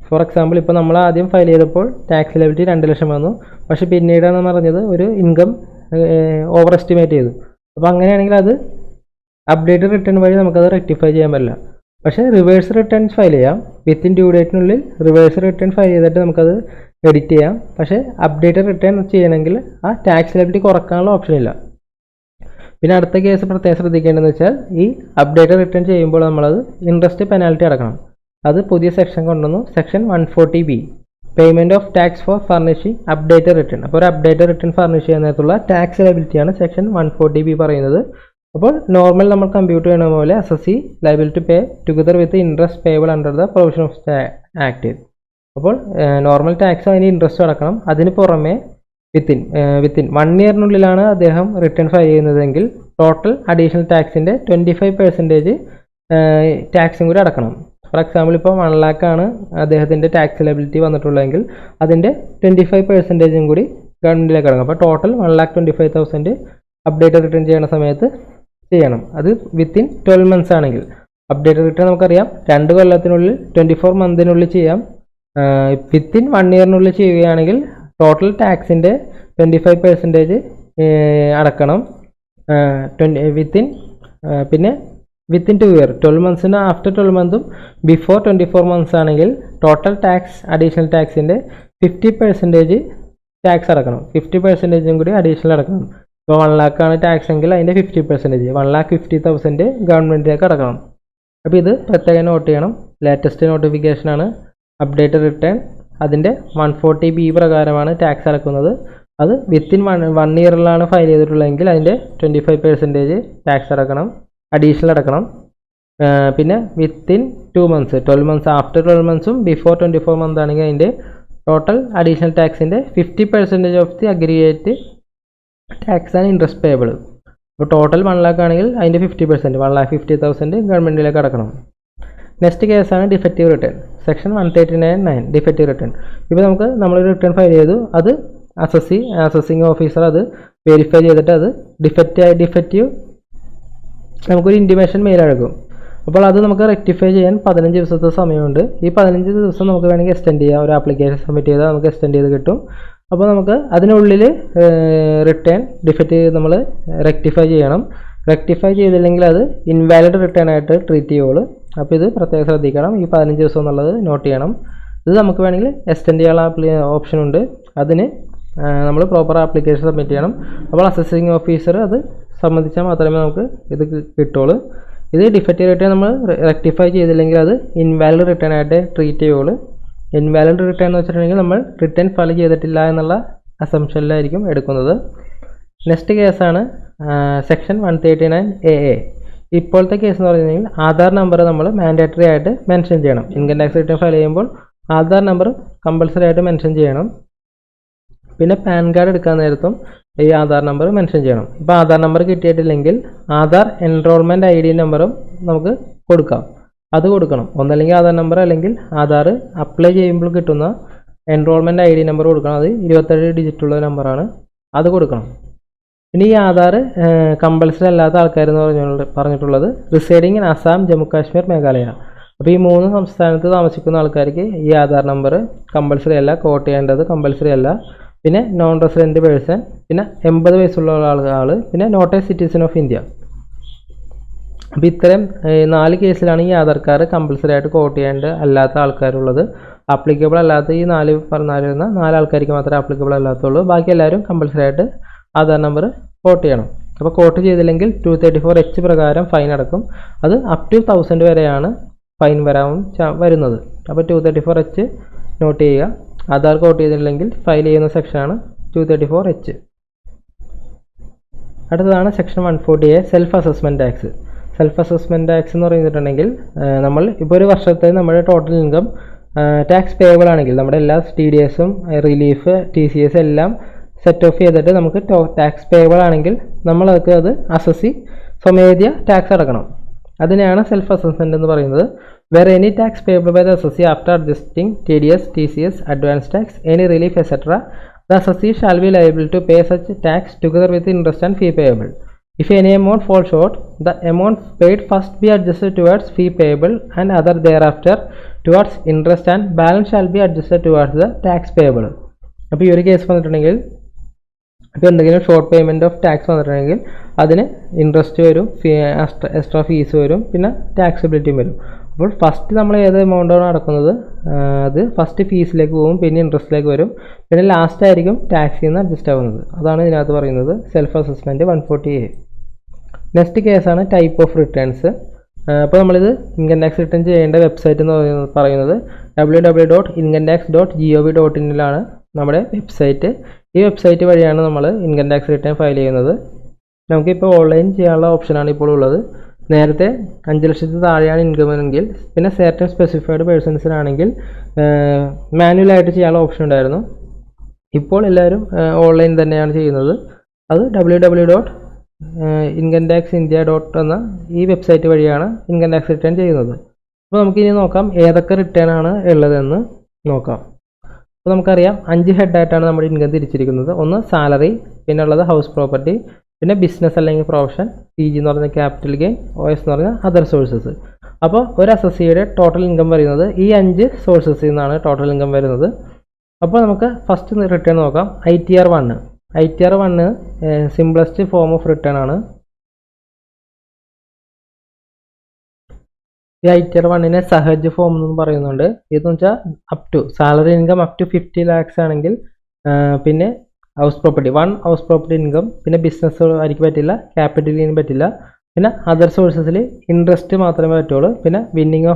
ഫോർ എക്സാമ്പിൾ ഇപ്പോൾ നമ്മൾ ആദ്യം ഫയൽ ചെയ്തപ്പോൾ ടാക്സ് ലയബിലിറ്റി 2 ലക്ഷം വന്നു, പക്ഷേ പിന്നീടാണ് പറഞ്ഞത് ഒരു ഇൻകം ഓവർ എസ്റ്റിമേറ്റ് ചെയ്തു. അപ്പോൾ അങ്ങനെയാണെങ്കിൽ അത് അപ്ഡേറ്റ് റിട്ടേൺ വഴി നമുക്കത് റെക്ടിഫൈ ചെയ്യാൻ പറ്റില്ല. പക്ഷേ റിവേഴ്സ് റിട്ടേൺസ് ഫയൽ ചെയ്യാം. വിത്തിൻ ഡ്യൂ ഡേറ്റിനുള്ളിൽ റിവേഴ്സ് റിട്ടേൺ ഫയൽ ചെയ്തിട്ട് നമുക്കത് എഡിറ്റ് ചെയ്യാം. പക്ഷേ അപ്ഡേറ്റ് റിട്ടേൺ ചെയ്യണമെങ്കിൽ ആ ടാക്സ് ലയബിലിറ്റി കുറക്കാനുള്ള ഓപ്ഷൻ ഇല്ല. പിന്നെ അടുത്ത കേസ് പ്രത്യേകം ശ്രദ്ധിക്കേണ്ടതെന്ന് വെച്ചാൽ ഈ അപ്ഡേറ്റ് റിട്ടേൺ ചെയ്യുമ്പോൾ നമ്മളത് ഇൻട്രസ്റ്റ് പെനാൽറ്റി അടക്കണം. അത് പുതിയ സെക്ഷൻ കൊണ്ടുവന്നു, section 140B, payment of tax for furnishing update return. അപ്പോൾ ഒരു അപ്ഡേറ്റ് റിട്ടേൺ ഫർണിഷ് ചെയ്യുന്നതിനുള്ള ടാക്സ് ലയബിലിറ്റിയാണ് സെക്ഷൻ 140B പറയുന്നത്. അപ്പോൾ നോർമൽ നമ്മൾ കമ്പ്യൂട്ട് ചെയ്യുന്ന പോലെ assessee liable to pay together with interest payable under the provision of act. അപ്പോൾ നോർമൽ ടാക്സ് അതിന് ഇൻട്രസ്റ്റ് അടക്കണം. അതിന് പുറമെ വിത്തിൻ 1 ഇയറിനുള്ളിലാണ് അദ്ദേഹം റിട്ടേൺ ഫയൽ ചെയ്യുന്നതെങ്കിൽ ടോട്ടൽ അഡീഷണൽ ടാക്സിൻ്റെ 25% ടാക്സും കൂടി അടക്കണം. ഫോർ എക്സാമ്പിൾ ഇപ്പോൾ 1 lakh അദ്ദേഹത്തിൻ്റെ ടാക്സ് ലയബിലിറ്റി വന്നിട്ടുള്ളതെങ്കിൽ അതിൻ്റെ 25% കൂടി ഗവൺമെൻറ്റിലേക്ക് അടങ്ങും. അപ്പോൾ ടോട്ടൽ 1,25,000 അപ്ഡേറ്റ് റിട്ടേൺ ചെയ്യുന്ന സമയത്ത് ചെയ്യണം. അത് വിത്തിൻ 12 months ആണെങ്കിൽ. അപ്ഡേറ്റ് റിട്ടേൺ നമുക്കറിയാം 2 കൊല്ലത്തിനുള്ളിൽ 24 months ചെയ്യാം. വിത്തിൻ 1 ഇയറിനുള്ളിൽ ചെയ്യുകയാണെങ്കിൽ ടോട്ടൽ ടാക്സിൻ്റെ 25% അടക്കണം. പിന്നെ within 2 years 12 months after 12 months before 24 months ആണെങ്കിൽ ടോട്ടൽ ടാക്സ് അഡീഷണൽ ടാക്സിൻ്റെ 50% ടാക്സ് അടക്കണം. 50% കൂടി അഡീഷണൽ അടക്കണം. ഇപ്പോൾ 1 lakh ടാക്സ് എങ്കിൽ അതിൻ്റെ 50%, 1,50,000 ഗവൺമെൻറ്റിലേക്ക് അടക്കണം. അപ്പോൾ ഇത് പ്രത്യേകം നോട്ട് ചെയ്യണം. ലേറ്റസ്റ്റ് നോട്ടിഫിക്കേഷനാണ് അപ്ഡേറ്റ് റിട്ടേൺ. അതിൻ്റെ 140B പ്രകാരമാണ് ടാക്സ് അടക്കുന്നത്. അത് വിത്തിൻ 1 ഇയറിലാണ് ഫയൽ ചെയ്തിട്ടുള്ളതെങ്കിൽ അതിൻ്റെ 25% ടാക്സ് അടക്കണം, അഡീഷണൽ അടക്കണം. പിന്നെ within 2 months 12 months after 12 months before 24 months ആണെങ്കിൽ അതിൻ്റെ ടോട്ടൽ അഡീഷണൽ ടാക്സിൻ്റെ 50% of the aggregate tax and interest payable. ഇപ്പോൾ ടോട്ടൽ 1 lakh ആണെങ്കിൽ അതിൻ്റെ 50%, 1,50,000 ഗവൺമെൻറ്റിലേക്ക് അടക്കണം. നെക്സ്റ്റ് കേസാണ് defective return. Section 139(9) defective return. ഇപ്പോൾ നമ്മളൊരു റിട്ടേൺ ഫയൽ ചെയ്തു, അത് അസസിങ് ഓഫീസർ അത് വെരിഫൈ ചെയ്തിട്ട് അത് ഡിഫക്റ്റീവ് നമുക്കൊരു ഇൻറ്റിമേഷൻ മെയിൽ അയക്കും. അപ്പോൾ അത് നമുക്ക് റെക്ടിഫൈ ചെയ്യാൻ 15 ദിവസത്തെ സമയമുണ്ട്. ഈ 15 ദിവസം നമുക്ക് വേണമെങ്കിൽ എക്സ്റ്റെൻഡ് ചെയ്യാം. ഒരു ആപ്ലിക്കേഷൻ സബ്മിറ്റ് ചെയ്താൽ നമുക്ക് എക്സ്റ്റെൻഡ് ചെയ്ത് കിട്ടും. അപ്പോൾ നമുക്ക് അതിനുള്ളിൽ റിട്ടേൺ ഡിഫക്റ്റ് നമ്മൾ റെക്ടിഫൈ ചെയ്യണം. റെക്ടിഫൈ ചെയ്തില്ലെങ്കിൽ അത് ഇൻവാലിഡ് റിട്ടേൺ ആയിട്ട് ട്രീറ്റ് ചെയ്യുള്ളൂ. അപ്പോൾ ഇത് പ്രത്യേകം ശ്രദ്ധിക്കണം. ഈ 15 ദിവസം എന്നുള്ളത് നോട്ട് ചെയ്യണം. ഇത് നമുക്ക് വേണമെങ്കിൽ എക്സ്റ്റെൻഡ് ചെയ്യാനുള്ള ഓപ്ഷൻ ഉണ്ട്. അതിന് നമ്മൾ പ്രോപ്പർ ആപ്ലിക്കേഷൻ സബ്മിറ്റ് ചെയ്യണം. അപ്പോൾ അസസിങ് ഓഫീസർ അത് സംബന്ധിച്ചാൽ മാത്രമേ നമുക്ക് ഇത് കിട്ടുള്ളൂ. ഇത് ഡിഫക്റ്റീവ് റിട്ടേൺ നമ്മൾ റെക്ടിഫൈ ചെയ്തില്ലെങ്കിൽ അത് ഇൻവാലിഡ് റിട്ടേൺ ആയിട്ട് ട്രീറ്റ് ചെയ്യുള്ളൂ. ഇൻവാലിഡ് റിട്ടേൺ എന്ന് വെച്ചിട്ടുണ്ടെങ്കിൽ നമ്മൾ റിട്ടേൺ ഫയൽ ചെയ്തിട്ടില്ല എന്നുള്ള അസംഷനിലായിരിക്കും എടുക്കുന്നത്. നെക്സ്റ്റ് കേസാണ് സെക്ഷൻ 139(a). ഇപ്പോഴത്തെ കേസ് എന്ന് പറഞ്ഞിട്ടുണ്ടെങ്കിൽ ആധാർ നമ്പർ നമ്മൾ മാൻഡേറ്ററി ആയിട്ട് മെൻഷൻ ചെയ്യണം. ഇൻകം ടാക്സ് റിട്ടേൺ ഫയൽ ചെയ്യുമ്പോൾ ആധാർ നമ്പർ കമ്പൾസറി ആയിട്ട് മെൻഷൻ ചെയ്യണം. പിന്നെ പാൻ കാർഡ് എടുക്കാൻ നേരത്തും ഈ ആധാർ നമ്പർ മെൻഷൻ ചെയ്യണം. ഇപ്പോൾ ആധാർ നമ്പർ കിട്ടിയിട്ടില്ലെങ്കിൽ ആധാർ എൻറോൾമെൻറ്റ് ID നമ്പറും നമുക്ക് കൊടുക്കാം. അത് കൊടുക്കണം. ഒന്നല്ലെങ്കിൽ ആധാർ നമ്പർ അല്ലെങ്കിൽ ആധാർ അപ്ലൈ ചെയ്യുമ്പോൾ കിട്ടുന്ന എൻറോൾമെൻറ്റ് ID നമ്പർ കൊടുക്കണം. അത് 27 ഡിജിറ്റുള്ള നമ്പറാണ്, അത് കൊടുക്കണം. ഇനി ഈ ആധാർ കമ്പൾസറി അല്ലാത്ത ആൾക്കാരെന്ന് പറഞ്ഞിട്ടുള്ളത് റിസൈഡിങ് ഇൻ അസാം, ജമ്മു കാശ്മീർ, മേഘാലയ. അപ്പോൾ ഈ 3 സംസ്ഥാനത്ത് താമസിക്കുന്ന ആൾക്കാർക്ക് ഈ ആധാർ നമ്പർ കമ്പൾസറി അല്ല, കോട്ട് ചെയ്യേണ്ടത് കമ്പൾസറി അല്ല. പിന്നെ നോൺ റെസിഡൻറ്റ് പേഴ്സൺ, പിന്നെ 80 വയസ്സുള്ള ആൾ, പിന്നെ not a citizen of India. അപ്പോൾ ഇത്തരം 4 കേസിലാണ് ഈ ആധാർ കാർഡ് കമ്പൾസറി ആയിട്ട് കോട്ട് ചെയ്യേണ്ട അല്ലാത്ത ആൾക്കാരുള്ളത്. ആപ്ലിക്കബിൾ അല്ലാത്ത ഈ 4 ആൾക്കാർക്ക് മാത്രമേ ആപ്ലിക്കബിൾ അല്ലാത്തുള്ളൂ. ബാക്കി എല്ലാവരും കമ്പൾസറി ആയിട്ട് ആധാർ നമ്പർ കോട്ട് ചെയ്യണം. അപ്പോൾ കോട്ട് ചെയ്തില്ലെങ്കിൽ 234H പ്രകാരം ഫൈൻ അടക്കും. അത് അപ് ടു 1000 വരെയാണ് ഫൈൻ വരുന്നത്. അപ്പോൾ 234H നോട്ട് ചെയ്യുക. ആധാർ കോട്ട് ചെയ്തില്ലെങ്കിൽ ഫയൽ ചെയ്യുന്ന സെക്ഷനാണ് 234H. അടുത്തതാണ് section 140A self assessment tax. Self assessment tax എന്ന് പറഞ്ഞിട്ടുണ്ടെങ്കിൽ നമ്മൾ ഇപ്പോൾ ഒരു വർഷത്തെ നമ്മുടെ ടോട്ടൽ ഇൻകം ടാക്സ് പേയബിൾ ആണെങ്കിൽ നമ്മുടെ എല്ലാ TDSഉം റിലീഫ് TCS എല്ലാം സെറ്റ് ഓഫ് ചെയ്തിട്ട് നമുക്ക് ടാക്സ് പേയബിൾ ആണെങ്കിൽ നമ്മളൊക്കെ അത് അസസ് സ്വമേധയാ ടാക്സ് അടക്കണം. അതിനെയാണ് സെൽഫ് അസസ്മെൻറ്റ് എന്ന് പറയുന്നത്. Where any tax payable by the assessee after adjusting TDS, TCS, advance tax, any relief etcetera, the assessee shall be liable to pay such tax together with interest and fee payable. If any amount falls short, the amount paid first be adjusted towards fee payable and other thereafter towards interest, and balance shall be adjusted towards the tax payable. അപ്പോൾ ഈ ഒരു case വന്നിട്ടുണ്ടെങ്കിൽ ഇപ്പോൾ എന്തെങ്കിലും short payment of tax വന്നിട്ടുണ്ടെങ്കിൽ അതിന് interest വരും, extra fees വരും, പിന്നെ ടാക്സിബിലിറ്റിയും വരും. അപ്പോൾ ഫസ്റ്റ് നമ്മൾ ഏത് എമൗണ്ടാണ് അടക്കുന്നത് അത് ഫസ്റ്റ് ഫീസിലേക്ക് പോകും, പിന്നെ ഇൻട്രസ്റ്റിലേക്ക് വരും, പിന്നെ ലാസ്റ്റ് ആയിരിക്കും ടാക്സിൽ നിന്ന് അഡ്ജസ്റ്റ് ആവുന്നത്. അതാണ് ഇതിനകത്ത് പറയുന്നത് സെൽഫ് അസസ്മെൻറ്റ് 140A. നെക്സ്റ്റ് കേസാണ് ടൈപ്പ് ഓഫ് റിട്ടേൺസ്. അപ്പോൾ നമ്മളിത് ഇൻകം ടാക്സ് റിട്ടേൺ ചെയ്യേണ്ട വെബ്സൈറ്റ് എന്ന് പറയുന്നത് www.incometax.gov.in നമ്മുടെ വെബ്സൈറ്റ്. ഈ വെബ്സൈറ്റ് വഴിയാണ് നമ്മൾ ഇൻകം ടാക്സ് റിട്ടേൺ ഫയൽ ചെയ്യുന്നത്. നമുക്കിപ്പോൾ ഓൺലൈൻ ചെയ്യാനുള്ള ഓപ്ഷനാണ് ഇപ്പോൾ ഉള്ളത്. നേരത്തെ 5 ലക്ഷത്തിൽ താഴെയാണ് ഇൻകം എങ്കിൽ, പിന്നെ സെർട്ടൻ സ്പെസിഫൈഡ് പേഴ്സൺസിനാണെങ്കിൽ മാനുവലായിട്ട് ചെയ്യാനുള്ള ഓപ്ഷൻ ഉണ്ടായിരുന്നു. ഇപ്പോൾ എല്ലാവരും ഓൺലൈൻ തന്നെയാണ് ചെയ്യുന്നത്. അത് www.incometaxindia എന്ന ഈ വെബ്സൈറ്റ് വഴിയാണ് ഇൻകം ടാക്സ് റിട്ടേൺ ചെയ്യുന്നത്. അപ്പോൾ നമുക്കിനി നോക്കാം ഏതൊക്കെ റിട്ടേൺ ആണ് ഉള്ളതെന്ന് നോക്കാം. അപ്പോൾ നമുക്കറിയാം 5 ഹെഡായിട്ടാണ് നമ്മുടെ ഇൻകം തിരിച്ചിരിക്കുന്നത്. ഒന്ന് സാലറി, പിന്നെ ഉള്ളത് ഹൗസ് പ്രോപ്പർട്ടി, പിന്നെ ബിസിനസ് അല്ലെങ്കിൽ പ്രൊഫഷൻ, PG എന്ന് പറയുന്ന ക്യാപിറ്റൽ ഗെയിൻ, OS എന്ന് പറഞ്ഞാൽ അതർ സോഴ്സസ്. അപ്പോൾ ഒരു അസസിയുടെ ടോട്ടൽ ഇൻകം വരുന്നത് ഈ 5 സോഴ്സസിൽ നിന്നാണ് ടോട്ടൽ ഇൻകം വരുന്നത്. അപ്പോൾ നമുക്ക് ഫസ്റ്റ് റിട്ടേൺ നോക്കാം. ITR 1. ITR 1 simplest form of return ആണ്. ഈ ITR 1 സഹജ് ഫോം എന്ന് പറയുന്നുണ്ട്. ഇതെന്ന് വെച്ചാൽ up to salary income up to 50 lakhs ആണെങ്കിൽ, പിന്നെ house property 1 house property income, പിന്നെ ബിസിനസ് ആയിരിക്കും പറ്റില്ല, ക്യാപിറ്റൽ ഗെയിൻ പറ്റില്ല, പിന്നെ അതർ സോഴ്സസിൽ ഇൻട്രസ്റ്റ് മാത്രമേ പറ്റുള്ളൂ, പിന്നെ വിന്നിങ്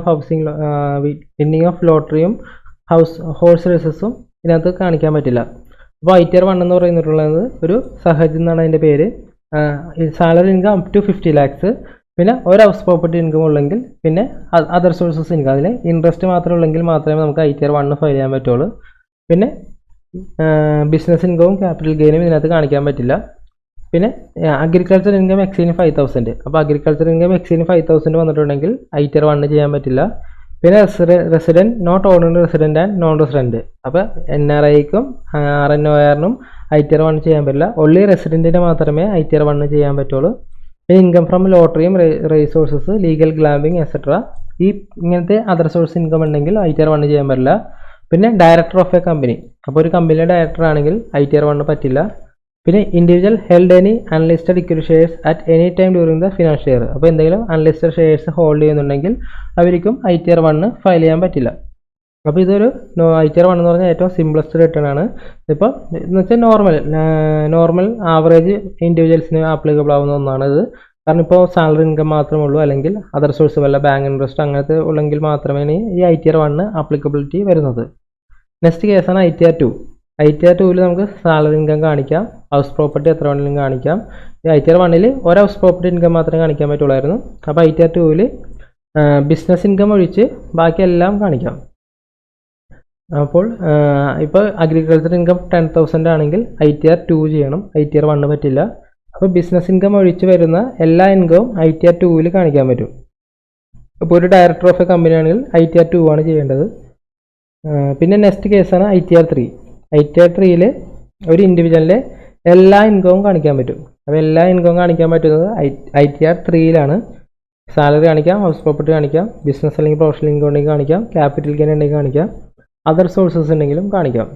ഓഫ് ലോട്ടറിയും ഹോഴ്സ് റേസസും ഇതിനകത്ത് കാണിക്കാൻ പറ്റില്ല. അപ്പോൾ ITR 1 എന്ന് പറയുന്നിട്ടുള്ളത് ഒരു സഹജ് എന്നാണ് അതിൻ്റെ പേര്. Salary income up to 50 lakhs, പിന്നെ ഒരു ഹൗസ് പ്രോപ്പർട്ടി ഇൻകം ഉള്ളെങ്കിൽ, പിന്നെ അതർ സോഴ്സസ് ഇൻകം, അതിൽ ഇൻട്രസ്റ്റ് മാത്രം ഉള്ളെങ്കിൽ മാത്രമേ നമുക്ക് ITR 1 ഫയൽ ചെയ്യാൻ പറ്റുള്ളൂ. പിന്നെ ബിസിനസ് ഇൻകവും ക്യാപിറ്റൽ ഗെയിനും ഇതിനകത്ത് കാണിക്കാൻ പറ്റില്ല. പിന്നെ അഗ്രികൾച്ചർ ഇൻകം എക്സീന് 5000. അപ്പോൾ അഗ്രികൾച്ചർ ഇൻകം എക്സീന് 5000 വന്നിട്ടുണ്ടെങ്കിൽ ITR 1 ചെയ്യാൻ പറ്റില്ല. പിന്നെ resident, not ordinary resident and non resident. അപ്പോൾ NRIക്കും RNORനും ITR 1 ചെയ്യാൻ പറ്റില്ല. ഓൺലി റെസിഡൻറ്റിന് മാത്രമേ ITR 1 ചെയ്യാൻ പറ്റുള്ളൂ. പിന്നെ ഇൻകം ഫ്രം ലോട്ടറിയും റിസോഴ്സസ്, ലീഗൽ ഗ്ലാമ്പിംഗ് എക്സെട്ര, ഈ ഇങ്ങനത്തെ അതർ സോഴ്സ് ഇൻകം ഉണ്ടെങ്കിൽ ITR 1 ചെയ്യാൻ പറ്റില്ല. പിന്നെ ഡയറക്ടർ ഓഫ് എ കമ്പനി, അപ്പോൾ ഒരു കമ്പനിയുടെ ഡയറക്ടർ ആണെങ്കിൽ ITR 1 പറ്റില്ല. പിന്നെ individual held any unlisted equity shares at any time during the financial year. അപ്പോൾ എന്തെങ്കിലും അൺലിസ്റ്റഡ് ഷെയർസ് ഹോൾഡ് ചെയ്യുന്നുണ്ടെങ്കിൽ അവർക്കും ITR 1 ഫയൽ ചെയ്യാൻ പറ്റില്ല. അപ്പോൾ ഇതൊരു ITR 1 എന്ന് പറഞ്ഞാൽ ഏറ്റവും സിംപ്ലസ്റ്റ് റിട്ടേൺ ആണ്. ഇപ്പോൾ എന്ന് വെച്ചാൽ നോർമൽ ആവറേജ് ഇൻഡിവിജ്വൽസിന് ആപ്ലിക്കബിൾ ആവുന്ന ഒന്നാണ് ഇത്. കാരണം ഇപ്പോൾ സാലറി ഇൻകം മാത്രമേ ഉള്ളൂ, അല്ലെങ്കിൽ അതർ സോഴ്സ് വല്ല ബാങ്ക് ഇൻട്രസ്റ്റ് അങ്ങനത്തെ ഉള്ളെങ്കിൽ മാത്രമേ ഈ ITR 1 ആപ്ലിക്കബിലിറ്റി വരുന്നത്. നെക്സ്റ്റ് കേസാണ് ITR 2. ITR 2 നമുക്ക് സാലറി ഇൻകം കാണിക്കാം, ഹൗസ് പ്രോപ്പർട്ടി എത്ര വേണമെങ്കിലും കാണിക്കാം. ഈ ITR 1 ഒരു ഹൗസ് പ്രോപ്പർട്ടി ഇൻകം മാത്രമേ കാണിക്കാൻ പറ്റുള്ളായിരുന്നു. അപ്പോൾ ITR 2 ബിസിനസ് ഇൻകം ഒഴിച്ച് ബാക്കിയെല്ലാം കാണിക്കാം. അപ്പോൾ ഇപ്പോൾ അഗ്രികൾച്ചർ ഇൻകം 10,000 ആണെങ്കിൽ ITR 2 ചെയ്യണം, ITR 1 പറ്റില്ല. അപ്പോൾ ബിസിനസ് ഇൻകം ഒഴിച്ച് വരുന്ന എല്ലാ ഇൻകവും ITR 2 കാണിക്കാൻ പറ്റും. അപ്പോൾ ഒരു ഡയറക്ടർ ഓഫ് എ കമ്പനി ആണെങ്കിൽ ITR 2 ആണ് ചെയ്യേണ്ടത്. പിന്നെ നെക്സ്റ്റ് കേസാണ് ITR 3. ITR 3 ഒരു ഇൻഡിവിജ്വലിൻ്റെ എല്ലാ ഇൻകവും കാണിക്കാൻ പറ്റും. അപ്പോൾ എല്ലാ ഇൻകവും കാണിക്കാൻ പറ്റുന്നത് ITR 3 സാലറി കാണിക്കാം, ഹൗസ് പ്രോപ്പർട്ടി കാണിക്കാം, ബിസിനസ് അല്ലെങ്കിൽ പ്രൊഫഷണൽ ഇൻകം ഉണ്ടെങ്കിൽ കാണിക്കാം, ക്യാപിറ്റൽ ഗെയിൻ ഉണ്ടെങ്കിൽ കാണിക്കാം, അതർ സോഴ്സസ് ഉണ്ടെങ്കിലും കാണിക്കാം.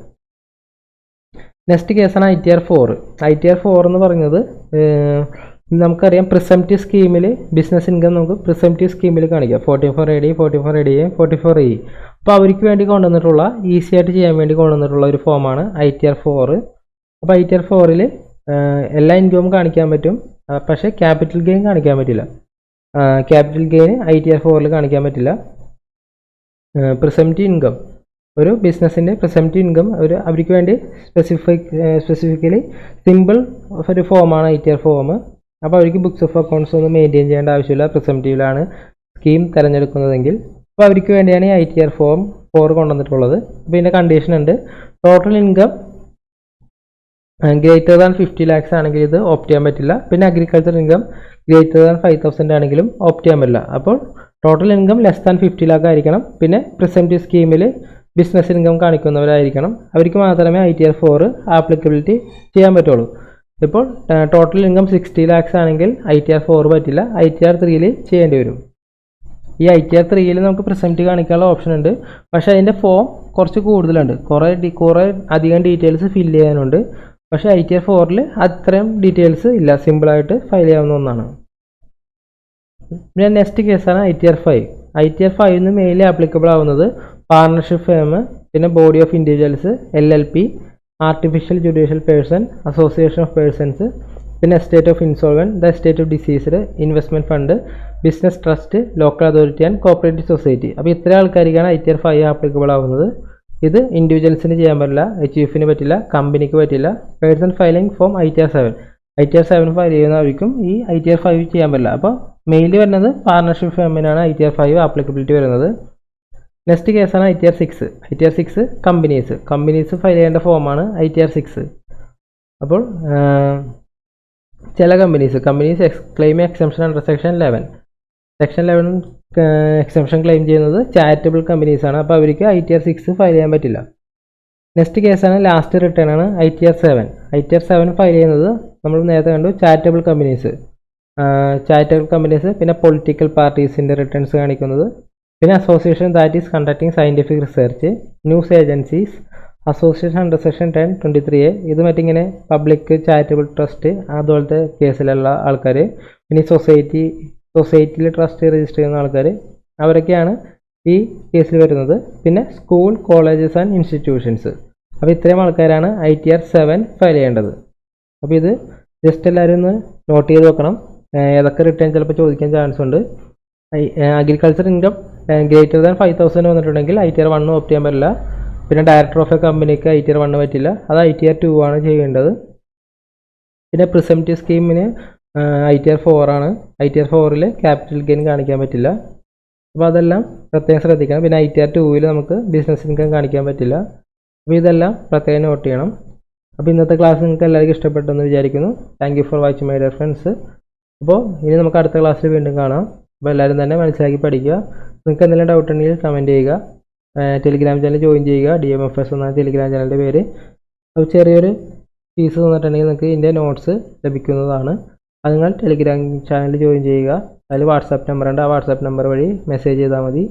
നെക്സ്റ്റ് കേസാണ് ITR 4. ITR 4 എന്ന് പറയുന്നത് നമുക്കറിയാം പ്രിസംപ്റ്റീവ് സ്കീമിൽ ബിസിനസ് ഇൻകം നമുക്ക് പ്രിസംപ്റ്റീവ് സ്കീമിൽ കാണിക്കാം. 44AD, 44ADA, 44AE. അപ്പോൾ അവർക്ക് വേണ്ടി കൊണ്ടുവന്നിട്ടുള്ള ഈസി ആയിട്ട് ചെയ്യാൻ വേണ്ടി കൊണ്ടുവന്നിട്ടുള്ള ഒരു ഫോമാണ് ITR 4. അപ്പോൾ ITR 4 എല്ലാ ഇൻകവും കാണിക്കാൻ പറ്റും, പക്ഷേ ക്യാപിറ്റൽ ഗെയിൻ കാണിക്കാൻ പറ്റില്ല. ക്യാപിറ്റൽ ഗെയിൻ ITR 4 കാണിക്കാൻ പറ്റില്ല. പ്രിസംപ്റ്റീവ് ഇൻകം, ഒരു ബിസിനസ്സിൻ്റെ പ്രിസംപ്റ്റീവ് ഇൻകം അവർക്ക് വേണ്ടി സ്പെസിഫിക്കലി സിമ്പിൾ ഒരു ഫോമാണ് ITR ഫോം. അപ്പോൾ അവർക്ക് ബുക്സ് ഓഫ് അക്കൗണ്ട്സ് ഒന്നും മെയിൻറ്റെയിൻ ചെയ്യേണ്ട ആവശ്യമില്ല. പ്രിസംപ്റ്റീവിലാണ് സ്കീം തിരഞ്ഞെടുക്കുന്നതെങ്കിൽ അപ്പോൾ അവർക്ക് വേണ്ടിയാണ് ഈ ITR ഫോം 4 കൊണ്ടുവന്നിട്ടുള്ളത്. അപ്പോൾ ഇതിൻ്റെ കണ്ടീഷൻ ഉണ്ട്. Total income greater than 50 lakhs ആണെങ്കിൽ ഇത് ഓപ്റ്റ് ചെയ്യാൻ പറ്റില്ല. പിന്നെ അഗ്രികൾച്ചർ ഇൻകം ഗ്രേറ്റർ ദാൻ 5,000 ആണെങ്കിലും ഓപ്റ്റ് ചെയ്യാൻ പറ്റില്ല. അപ്പോൾ total income less than 50 lakh ആയിരിക്കണം. പിന്നെ പ്രിസംപ്റ്റീവ് സ്കീമിൽ ബിസിനസ് ഇൻകം കാണിക്കുന്നവരായിരിക്കണം. അവർക്ക് മാത്രമേ ITR 4 ആപ്ലിക്കബിലിറ്റി ചെയ്യാൻ പറ്റുള്ളൂ. ഇപ്പോൾ ടോട്ടൽ ഇൻകം 60 lakhs ആണെങ്കിൽ ITR 4 പറ്റില്ല, ITR 3 ചെയ്യേണ്ടി വരും. ഈ ITR 3 നമുക്ക് പ്രിസംപ്റ്റീവ് കാണിക്കാനുള്ള ഓപ്ഷൻ ഉണ്ട്. പക്ഷേ അതിൻ്റെ ഫോം കുറച്ച് കൂടുതലുണ്ട്, കുറേ അധികം ഡീറ്റെയിൽസ് ഫില്ല് ചെയ്യാനുണ്ട്. പക്ഷേ ITR 4 അത്രയും ഡീറ്റെയിൽസ് ഇല്ല, സിമ്പിളായിട്ട് ഫയൽ ചെയ്യാവുന്ന ഒന്നാണ്. പിന്നെ നെക്സ്റ്റ് കേസാണ് ITR 5. ITR 5 മെയിൻലി ആപ്ലിക്കബിൾ ആവുന്നത് പാർട്ണർഷിപ്പ് ഫേം, പിന്നെ body of individuals, LLP, artificial judicial person, association of persons, പിന്നെ estate of insolvent, the estate of deceased, investment fund, business trust, local authority and cooperative society. അപ്പോൾ ഇത്രയും ആൾക്കാർക്കാണ് ITR 5 applicable ആവുന്നത്. ഇത് ഇൻഡിവിജ്വൽസിന് ചെയ്യാൻ പറ്റില്ല, HUFന് പറ്റില്ല, കമ്പനിക്ക് പറ്റില്ല. പേഴ്സൺ ഫയലിംഗ് ഫോം ITR 7 ഫയൽ ചെയ്യുന്നവർക്കും ഈ ITR 5 ചെയ്യാൻ പറ്റില്ല. അപ്പോൾ മെയിൻലി വരുന്നത് പാർട്ണർഷിപ്പ് ഫേമിനാണ് ITR 5 ആപ്ലിക്കബിലിറ്റി വരുന്നത്. നെക്സ്റ്റ് കേസാണ് ITR 6. ITR 6 കമ്പനീസ് ഫയൽ ചെയ്യേണ്ട ഫോമാണ് ITR 6. അപ്പോൾ ചില companies claim exemption under section 11 exemption claim ചെയ്യുന്നത് ചാരിറ്റബിൾ കമ്പനീസാണ്. അപ്പോൾ അവർക്ക് ITR 6 ഫയൽ ചെയ്യാൻ പറ്റില്ല. നെക്സ്റ്റ് കേസാണ് ലാസ്റ്റ് റിട്ടേൺ ആണ് ITR 7 ഫയൽ ചെയ്യുന്നത് നമ്മൾ നേരത്തെ കണ്ടു ചാരിറ്റബിൾ കമ്പനീസ്, പിന്നെ പൊളിറ്റിക്കൽ പാർട്ടീസിൻ്റെ റിട്ടേൺസ് കാണിക്കുന്നത്, പിന്നെ association that is conducting scientific research, news agencies, association under section 10(23)A. ഇത് മറ്റിങ്ങനെ പബ്ലിക് ചാരിറ്റബിൾ ട്രസ്റ്റ് അതുപോലത്തെ കേസിലുള്ള ആൾക്കാർ, പിന്നെ സൊസൈറ്റിയിൽ ട്രസ്റ്റ് രജിസ്റ്റർ ചെയ്യുന്ന ആൾക്കാർ, അവരൊക്കെയാണ് ഈ കേസിൽ വരുന്നത്. പിന്നെ സ്കൂൾ, കോളേജസ് ആൻഡ് ഇൻസ്റ്റിറ്റ്യൂഷൻസ്. അപ്പോൾ ഇത്രയും ആൾക്കാരാണ് ITR 7 ഫയൽ ചെയ്യേണ്ടത്. അപ്പോൾ ഇത് ജസ്റ്റ് എല്ലാവരും ഒന്ന് നോട്ട് ചെയ്ത് വെക്കണം. ഏതൊക്കെ റിട്ടേൺ ചിലപ്പോൾ ചോദിക്കാൻ ചാൻസ് ഉണ്ട്. അഗ്രികൾച്ചർ ഇൻകം ഗ്രേറ്റർ ദാൻ 5,000 വന്നിട്ടുണ്ടെങ്കിൽ ITR 1 ഓപ്റ്റ് ചെയ്യാൻ പറ്റില്ല. പിന്നെ ഡയറക്ടർ ഓഫ് എ കമ്പനിക്ക് ITR 1 പറ്റില്ല, അത് ITR 2 ആണ് ചെയ്യേണ്ടത്. പിന്നെ പ്രിസംപ്റ്റീവ് സ്കീമിന് ITR 4 ആണ്. ITR 4 ക്യാപിറ്റൽ ഗെയിൻ കാണിക്കാൻ പറ്റില്ല. അപ്പോൾ അതെല്ലാം പ്രത്യേകം ശ്രദ്ധിക്കണം. പിന്നെ ITR 2 നമുക്ക് ബിസിനസ് ഇൻകം കാണിക്കാൻ പറ്റില്ല. അപ്പോൾ ഇതെല്ലാം പ്രത്യേകം നോട്ട് ചെയ്യണം. അപ്പോൾ ഇന്നത്തെ ക്ലാസ് നിങ്ങൾക്ക് എല്ലാവർക്കും ഇഷ്ടപ്പെട്ടെന്ന് വിചാരിക്കുന്നു. Thank you for watching my dear friends. അപ്പോൾ ഇനി നമുക്ക് അടുത്ത ക്ലാസ്സിൽ വീണ്ടും കാണാം. അപ്പോൾ എല്ലാവരും തന്നെ മനസ്സിലാക്കി പഠിക്കുക. നിങ്ങൾക്ക് എന്തെങ്കിലും ഡൗട്ട് ഉണ്ടെങ്കിൽ കമൻറ്റ് ചെയ്യുക. ടെലിഗ്രാം ചാനൽ ജോയിൻ ചെയ്യുക. DMFS എന്നാണ് ടെലിഗ്രാം ചാനലിൻ്റെ പേര്. അപ്പോൾ ചെറിയൊരു ഫീസ് തന്നിട്ടുണ്ടെങ്കിൽ നിങ്ങൾക്ക് ഇതിൻ്റെ നോട്ട്സ് ലഭിക്കുന്നതാണ്. അത് നിങ്ങൾ ടെലിഗ്രാം ചാനൽ ജോയിൻ ചെയ്യുക. അതിൽ വാട്സാപ്പ് നമ്പർ ഉണ്ട്, ആ വാട്സാപ്പ് നമ്പർ വഴി മെസ്സേജ് ചെയ്താൽ മതി.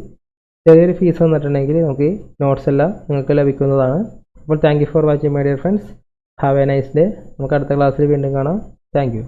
ചെറിയൊരു ഫീസ് തന്നിട്ടുണ്ടെങ്കിൽ നമുക്ക് നോട്ട്സ് എല്ലാം നിങ്ങൾക്ക് ലഭിക്കുന്നതാണ്. അപ്പോൾ thank you for watching my dear friends. Have A nice day. നമുക്ക് അടുത്ത ക്ലാസ്സിൽ വീണ്ടും കാണാം. Thank you.